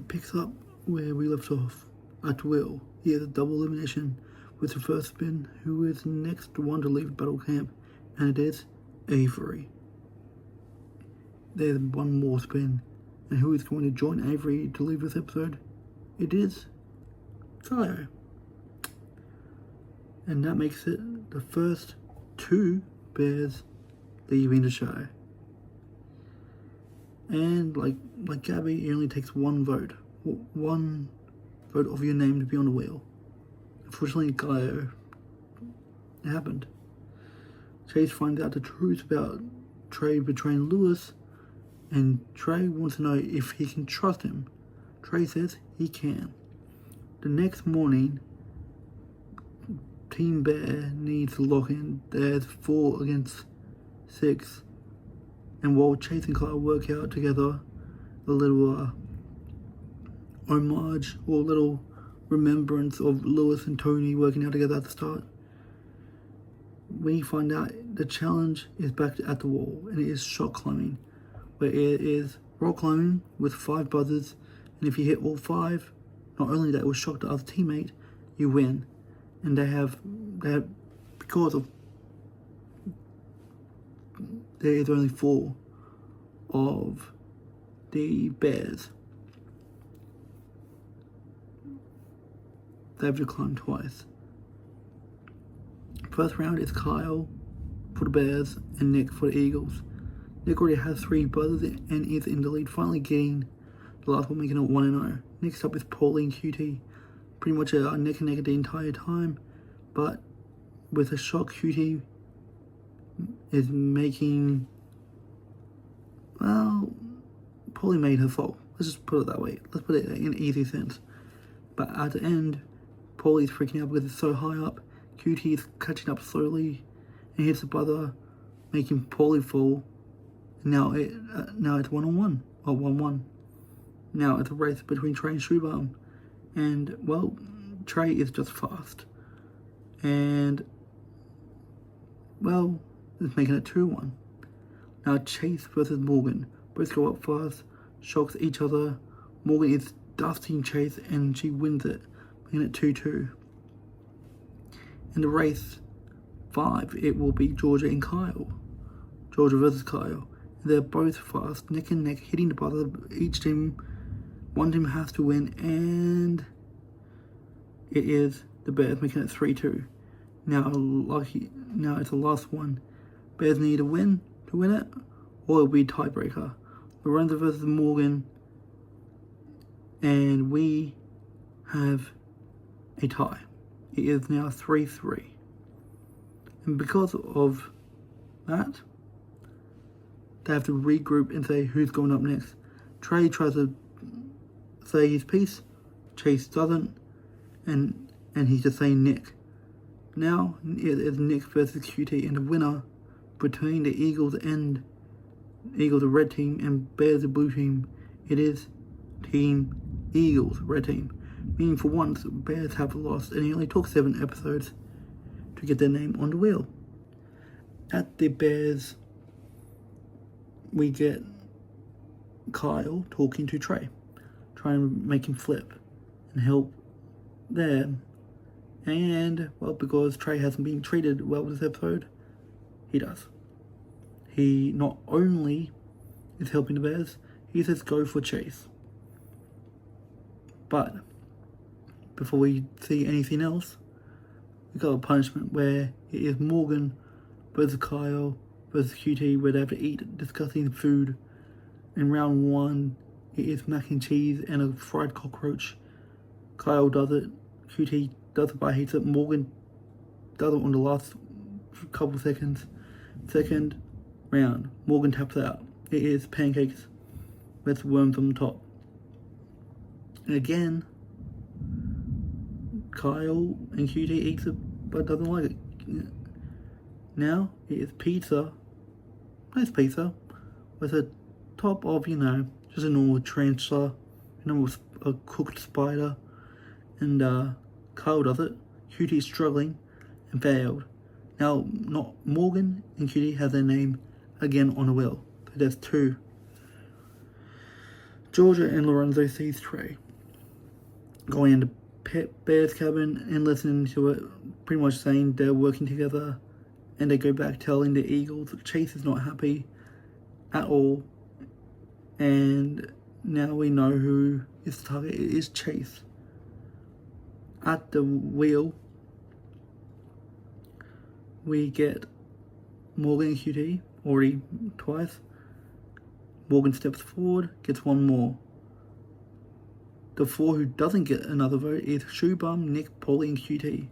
It picks up where we left off at will. He has a double elimination with the first spin. Who is the next one to leave battle camp? And it is AVORI. There's one more spin. And who is going to join AVORI to leave this episode? It is Kyle. And that makes it the first 2 bears leaving the show. And like Gabby, it only takes 1 vote. 1 vote of your name to be on the wheel. Unfortunately, Kyle, it happened. Chase finds out the truth about TREY betraying Lewis, and TREY wants to know if he can trust him. TREY says he can. The next morning, Team Bear needs to lock in. There's 4 against 6. And while Chase and Kyle work out together, a little homage or little remembrance of Lewis and Tony working out together at the start, we find out the challenge is back at the wall, and it is shot climbing, where it is rock climbing with 5 buzzers, and if you hit all 5, not only that it will shock the other teammate, you win. And they have because of there is only 4 of the bears. They have to climb twice. First round is Kyle for the Bears and Nick for the Eagles. Nick already has 3 buzzers and is in the lead, finally getting the last one, making it 1-0. Next up is Paulie and QT. Pretty much a neck and neck the entire time, but with a shot, QT is making, well, Paulie made her fall. Let's just put it that way. Let's put it in an easy sense. But at the end, Paulie's freaking out because it's so high up. QT is catching up slowly and hits the buzzer, making Paulie fall. Now it's 1-on-1 or 1-1. Now it's a race between TREY and SHUBHAM, and well, TREY is just fast, and well, it's making it 2-1. Now Chase versus Morgan, both go up fast, shocks each other. Morgan is dusting Chase, and she wins it, making it 2-2. In the race 5, it will be Georgia and Kyle. Georgia versus Kyle. They're both fast, neck and neck, hitting the buzzer. One team has to win, and it is the Bears, making it 3-2. Now it's the last one. Bears need to win it, or it'll be tiebreaker. LORENZO versus Morgan, and we have a tie. It is now 3-3. And because of that, they have to regroup and say who's going up next. TREY tries to say his piece, Chase doesn't, and he's just saying Nick. Now it is Nick versus QT, and the winner between the Eagles, the red team, and Bears, the blue team, it is Team Eagles, red team. Meaning for once, Bears have lost, and it only took 7 episodes to get their name on the wheel. At the Bears, we get Kyle talking to TREY, trying to make him flip and help them. And, well, because TREY hasn't been treated well this episode, he does. He not only is helping the Bears, he says go for Chase. But before we see anything else, we got a punishment where it is Morgan versus Kyle versus QT, where they have to eat disgusting food. In round 1, it is mac and cheese and a fried cockroach. Kyle does it, QT does it but hates it. Morgan does it on the last couple seconds. Second round, Morgan taps out. It is pancakes with worms on the top. And again, Kyle and QT eats it but doesn't like it. Now it is pizza, nice pizza, with a top of, just a normal tarantula, a cooked spider, and Kyle does it. QT struggling and failed. Now, not Morgan and QT have their name again on the wheel. So there's two Georgia and Lorenzo sees Trey going into Bear's cabin and listening to it, pretty much saying they're working together, and they go back telling the Eagles that Chase is not happy at all, and now we know who is the target. It is Chase. At the wheel, we get Morgan and QT, already twice. Morgan steps forward, gets one more. The four who doesn't get another vote is SHUBHAM, Nick, Paulie, and QT.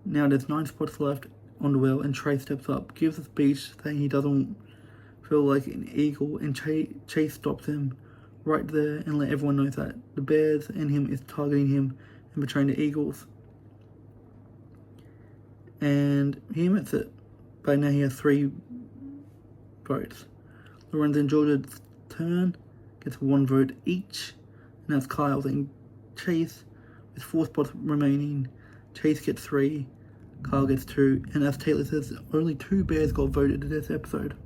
Now there's 9 spots left on the wheel, and Trey steps up, gives a speech saying he doesn't feel like an eagle, and Chase stops him right there and let everyone know that the Bears and him is targeting him and betraying the Eagles. And he admits it, but now he has 3 votes. Lorenzo and Georgia's turn gets 1 vote each, and that's Kyle's and Chase with 4 spots remaining. Chase gets 3, Kyle gets 2, and as Taylor says, only 2 Bears got voted in this episode.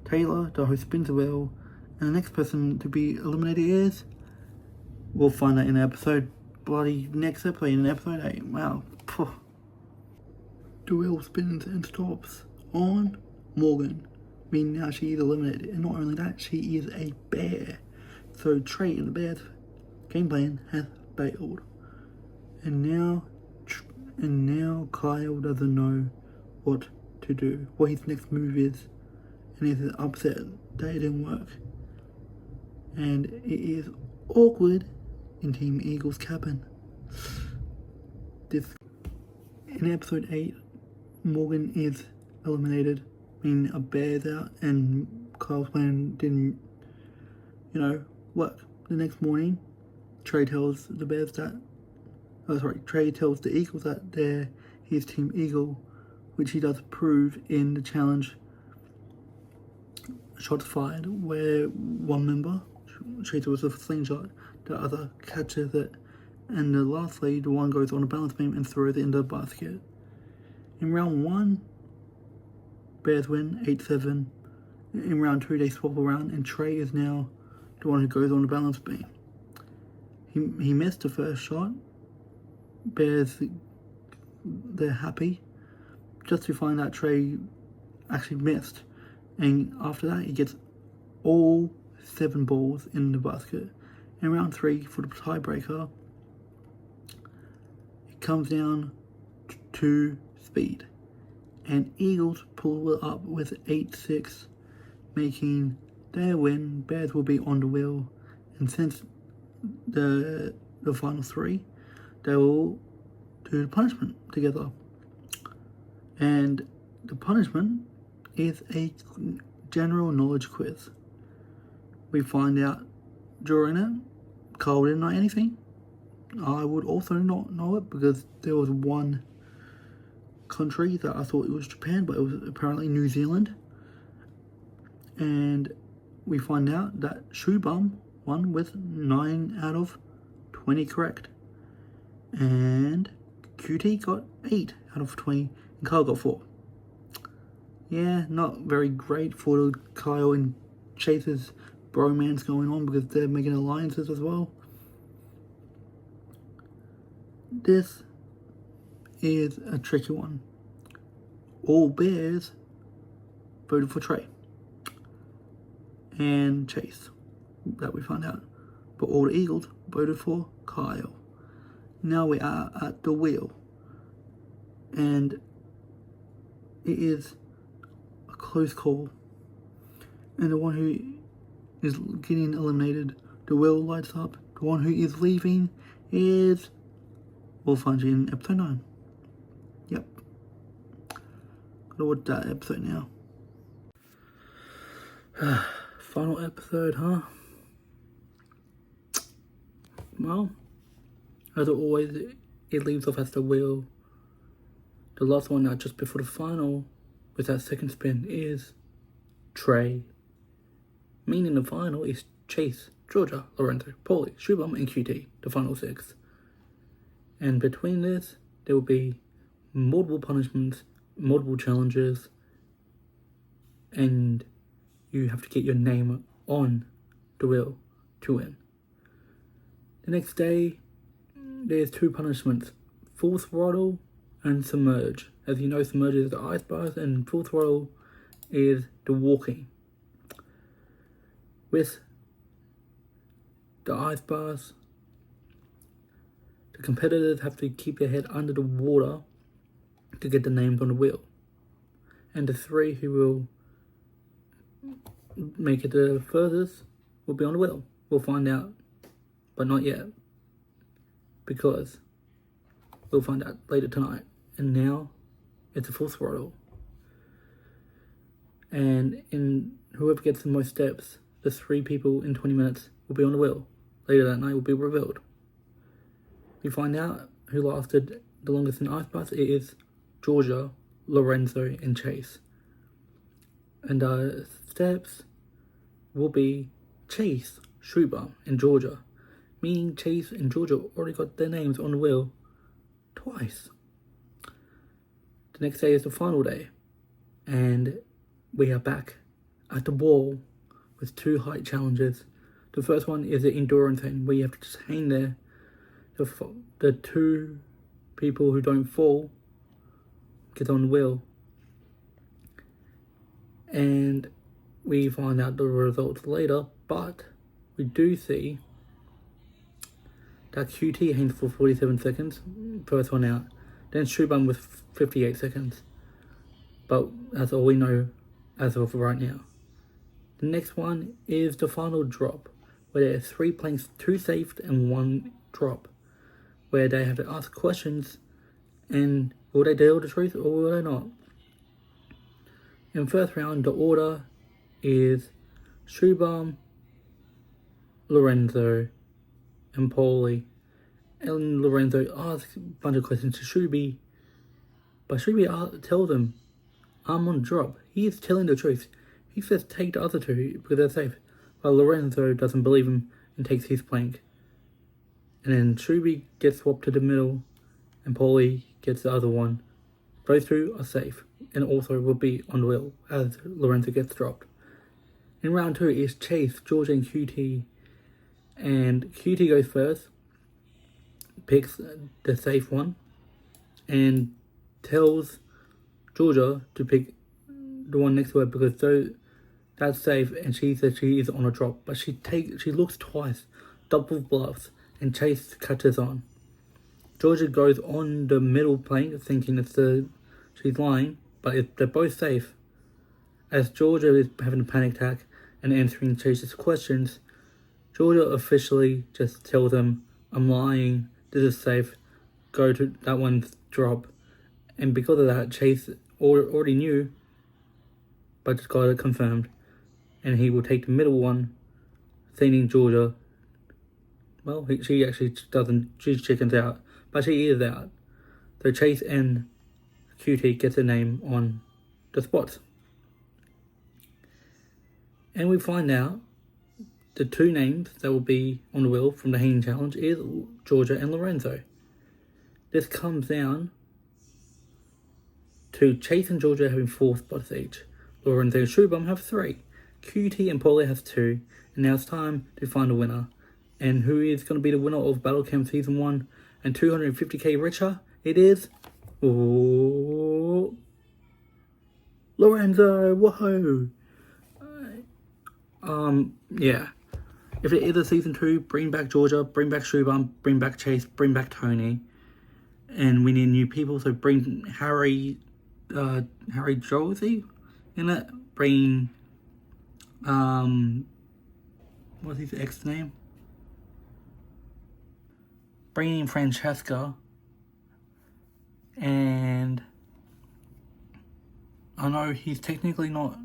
Taylor, the host, spins the wheel, and the next person to be eliminated is... We'll find that in the episode. Bloody next episode, in episode 8. Wow. Phew. The wheel spins and stops on Morgan, meaning now she is eliminated. And not only that, she is a bear. So Trey and the Bears' game plan has failed. And now Kyle doesn't know what to do, what his next move is, and he's upset that it didn't work. And it is awkward in Team Eagle's cabin. In episode 8, Morgan is eliminated, meaning a bear's out, and Kyle's plan didn't, work. The next morning, Trey tells the Bears that, Trey tells the Eagles that they're his Team Eagle, which he does prove in the challenge Shots Fired, where one member shoots it with a slingshot, the other catches it, and lastly, the one goes on a balance beam and throws it into the basket. In round 1, Bears win 8-7. In round 2, they swap around, and Trey is now the one who goes on the balance beam. He missed the first shot. Bears, they're happy, just to find out Trey actually missed. And after that, he gets all 7 balls in the basket. In round 3, for the tiebreaker, it comes down to speed. And Eagles pull it up with 8-6, making their win. Bears will be on the wheel. And since the final 3, they will do the punishment together. And the punishment is a general knowledge quiz. We find out during it, Kyle didn't know anything. I would also not know it because there was one country that I thought it was Japan, but it was apparently New Zealand. And we find out that SHUBHAM won with 9 out of 20 correct. And QT got 8 out of 20, and Kyle got 4. Yeah, not very great for Kyle and Chase's bromance going on because they're making alliances as well. This is a tricky one. All Bears voted for Trey and Chase, that we find out. But all the Eagles voted for Kyle. Now we are at the wheel. And it is a close call. And the one who is getting eliminated, the wheel lights up. The one who is leaving is... We'll find you in episode 9. Yep. Gotta watch that episode now. Final episode, huh? Well, as always, it leaves off as the wheel. The last one, just before the final, with that second spin, is Trey. Meaning the final is Chase, Georgia, Lorenzo, Paulie, SHUBHAM, and QT, the final 6. And between this, there will be multiple punishments, multiple challenges, and you have to get your name on the wheel to win. The next day, there's 2 punishments, full throttle and submerge. As you know, submerge is the ice bars and full throttle is the walking. With the ice bars, the competitors have to keep their head under the water to get the names on the wheel. And the 3 who will make it the furthest will be on the wheel. We'll find out, but not yet, because we'll find out later tonight. And now it's a full throttle. And whoever gets the most steps, the 3 people in 20 minutes will be on the wheel. Later that night will be revealed. We find out who lasted the longest in ice baths. It is Georgia, Lorenzo, and Chase. And the steps will be Chase, SHUBHAM, and Georgia. Meaning Chase and Georgia already got their names on the wheel twice. The next day is the final day. And we are back at the wall with 2 height challenges. The first one is the endurance thing, where you have to just hang there. The 2 people who don't fall get on the wheel. And we find out the results later, but we do see that QT hangs for 47 seconds, first one out. Then SHUBHAM with 58 seconds. But that's all we know as of right now. The next one is the final drop, where there are 3 planks, 2 safe and 1 drop, where they have to ask questions, and will they tell the truth or will they not? In first round, the order is SHUBHAM, Lorenzo, and Paulie. And Lorenzo asks a bunch of questions to Shuby, but Shuby tells him, I'm on drop. He is telling the truth. He says take the other 2 because they're safe. But Lorenzo doesn't believe him and takes his plank. And then Shuby gets swapped to the middle and Paulie gets the other one. Those 2 are safe and also will be on the wheel as Lorenzo gets dropped. In round 2 is Chase, Georgia, and QT. And QT goes first, picks the safe one, and tells Georgia to pick the one next to her because that's safe, and she says she is on a drop. But she looks twice, double bluffs, and Chase catches on. Georgia goes on the middle plank thinking she's lying, but they're both safe. As Georgia is having a panic attack and answering Chase's questions, Georgia officially just tells him, I'm lying, this is safe, go to that one's drop. And because of that, Chase already knew, but just got it confirmed. And he will take the middle one, thinking Georgia, well, she actually doesn't, she chickens out, but she is out. So Chase and QT gets a name on the spots. And we find out the 2 names that will be on the wheel from the hanging challenge is Georgia and Lorenzo. This comes down to Chase and Georgia having 4 spots each. Lorenzo and SHUBHAM have 3. QT and Paulie have 2. And now it's time to find a winner. And who is going to be the winner of Battle Camp Season 1 and 250k richer? It is Lorenzo. Whoa! Yeah. If it is a Season 2, bring back Georgia, bring back SHUBHAM, bring back Chase, bring back Tony. And we need new people, so bring Harry Josie in it. Bring, what's his ex name? Bring in Francesca. And I know he's technically not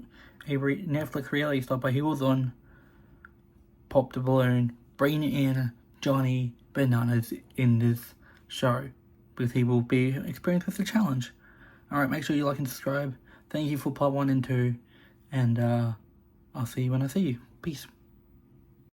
a Netflix reality star, but he was on Pop the Balloon. Bring in Johnny Bananas in this show, because he will be experienced with the challenge. Alright, make sure you like and subscribe. Thank you for part 1 and 2, and I'll see you when I see you. Peace.